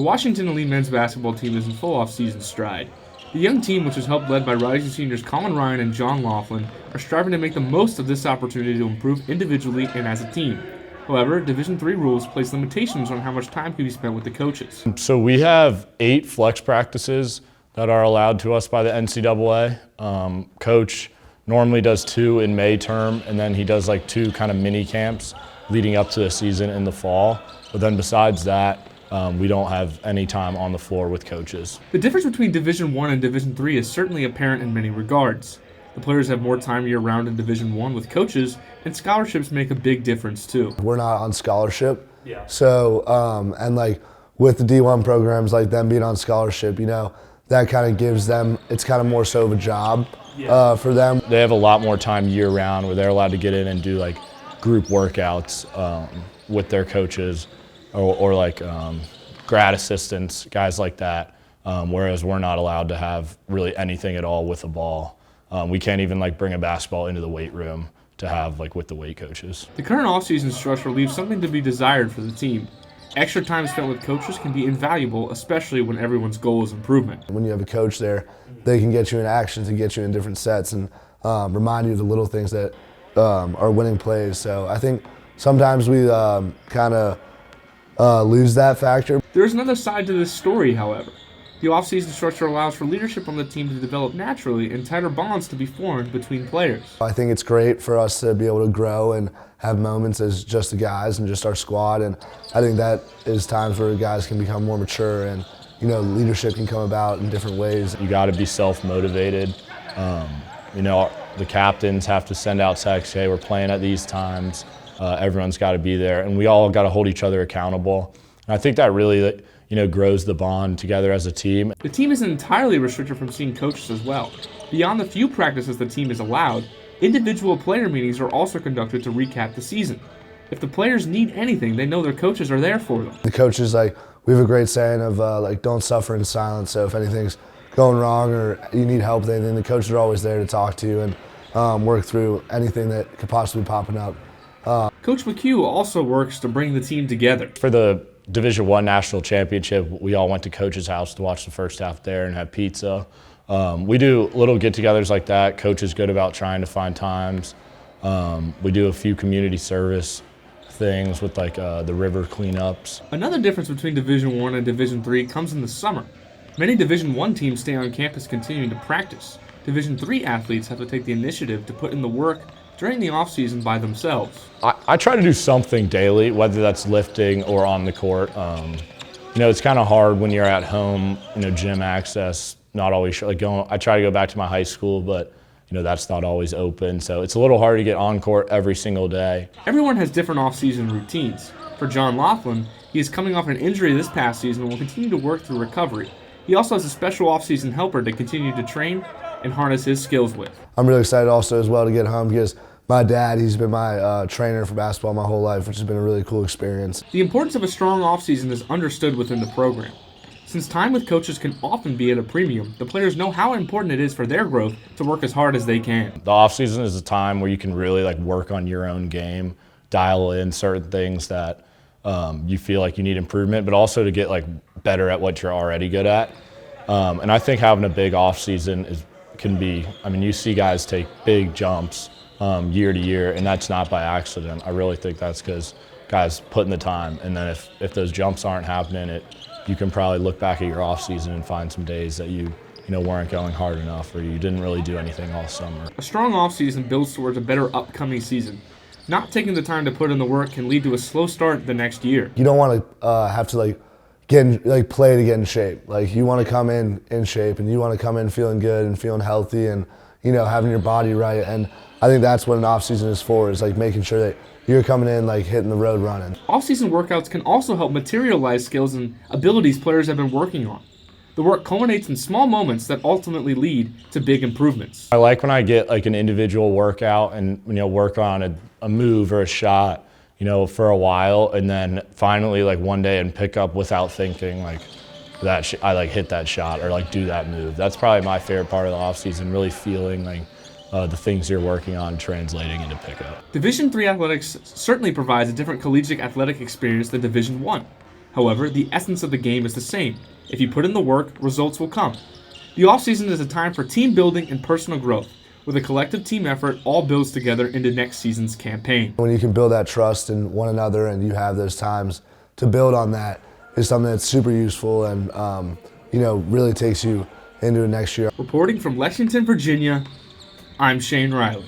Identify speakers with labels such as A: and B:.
A: The Washington Elite men's basketball team is in full off-season stride. The young team, which is helped led by rising seniors Colin and John Loughlin, are striving to make the most of this opportunity to improve individually and as a team. However, Division III rules place limitations on how much time can be spent with the coaches.
B: So we have 8 flex practices that are allowed to us by the NCAA. Coach normally does 2 in May term, and then he does like 2 kind of mini camps leading up to the season in the fall. But then besides that, we don't have any time on the floor with coaches.
A: The difference between Division I and Division III is certainly apparent in many regards. The players have more time year-round in Division I with coaches, and scholarships make a big difference too.
C: We're not on scholarship, so and like with the D1 programs, like them being on scholarship, you know, that kind of gives them, it's kind of more so of a job for them.
B: They have a lot more time year-round where they're allowed to get in and do like group workouts with their coaches or like grad assistants, guys like that, whereas we're not allowed to have really anything at all with a ball. We can't even like bring a basketball into the weight room to have like with the weight coaches.
A: The current off-season structure leaves something to be desired for the team. Extra time spent with coaches can be invaluable, especially when everyone's goal is improvement.
C: When you have a coach there, they can get you in actions and get you in different sets and remind you of the little things that are winning plays. So I think sometimes we kind of lose that factor.
A: There's another side to this story, however. The off-season structure allows for leadership on the team to develop naturally and tighter bonds to be formed between players.
C: I think it's great for us to be able to grow and have moments as just the guys and just our squad, and I think that is times where guys can become more mature and, you know, leadership can come about in different ways.
B: You got to be self-motivated. You know, the captains have to send out texts, hey, we're playing at these times. Everyone's got to be there, and we all got to hold each other accountable. And I think that really, you know, grows the bond together as a team.
A: The team isn't entirely restricted from seeing coaches as well. Beyond the few practices the team is allowed, individual player meetings are also conducted to recap the season. If the players need anything, they know their coaches are there for them.
C: The coaches, like, we have a great saying of like, don't suffer in silence. So if anything's going wrong or you need help with anything, the coaches are always there to talk to you and work through anything that could possibly be popping up.
A: Coach McHugh also works to bring the team together.
B: For the Division I National Championship, we all went to Coach's house to watch the first half there and have pizza. We do little get-togethers like that. Coach is good about trying to find times. We do a few community service things with like the river cleanups.
A: Another difference between Division I and Division III comes in the summer. Many Division I teams stay on campus continuing to practice. Division III athletes have to take the initiative to put in the work during the off-season by themselves.
B: I try to do something daily, whether that's lifting or on the court. You know, it's kind of hard when you're at home, you know, gym access, not always, like I try to go back to my high school, but you know, that's not always open. So it's a little hard to get on court every single day.
A: Everyone has different off-season routines. For John Loughlin, he is coming off an injury this past season and will continue to work through recovery. He also has a special off-season helper to continue to train and harness his skills with.
C: I'm really excited also as well to get home because my dad, he's been my trainer for basketball my whole life, which has been a really cool experience.
A: The importance of a strong off-season is understood within the program. Since time with coaches can often be at a premium, the players know how important it is for their growth to work as hard as they can.
B: The off-season is a time where you can really like work on your own game, dial in certain things that you feel like you need improvement, but also to get like better at what you're already good at. And I think having a big off-season can be, I mean, you see guys take big jumps year to year, and that's not by accident. I really think that's because guys put in the time, and then if those jumps aren't happening, you can probably look back at your off season and find some days that you weren't going hard enough or you didn't really do anything all summer.
A: A strong off season builds towards a better upcoming season. Not taking the time to put in the work can lead to a slow start the next year.
C: You don't want to have to play to get in shape. Like, you want to come in shape, and you want to come in feeling good and feeling healthy and, you know, having your body right. And I think that's what an off season is for, is like making sure that you're coming in like hitting the road running.
A: Off-season workouts can also help materialize skills and abilities players have been working on. The work culminates in small moments that ultimately lead to big improvements.
B: I like when I get like an individual workout and, you know, work on a move or a shot, you know, for a while, and then finally like one day and pick up without thinking like I like hit that shot or like do that move. That's probably my favorite part of the off season, really feeling like the things you're working on translating into pickup.
A: Division III athletics certainly provides a different collegiate athletic experience than Division I. However, the essence of the game is the same. If you put in the work, results will come. The offseason is a time for team building and personal growth. With a collective team effort, all builds together into next season's campaign.
C: When you can build that trust in one another and you have those times to build on that is something that's super useful and really takes you into next year.
A: Reporting from Lexington, Virginia, I'm Shane Riley.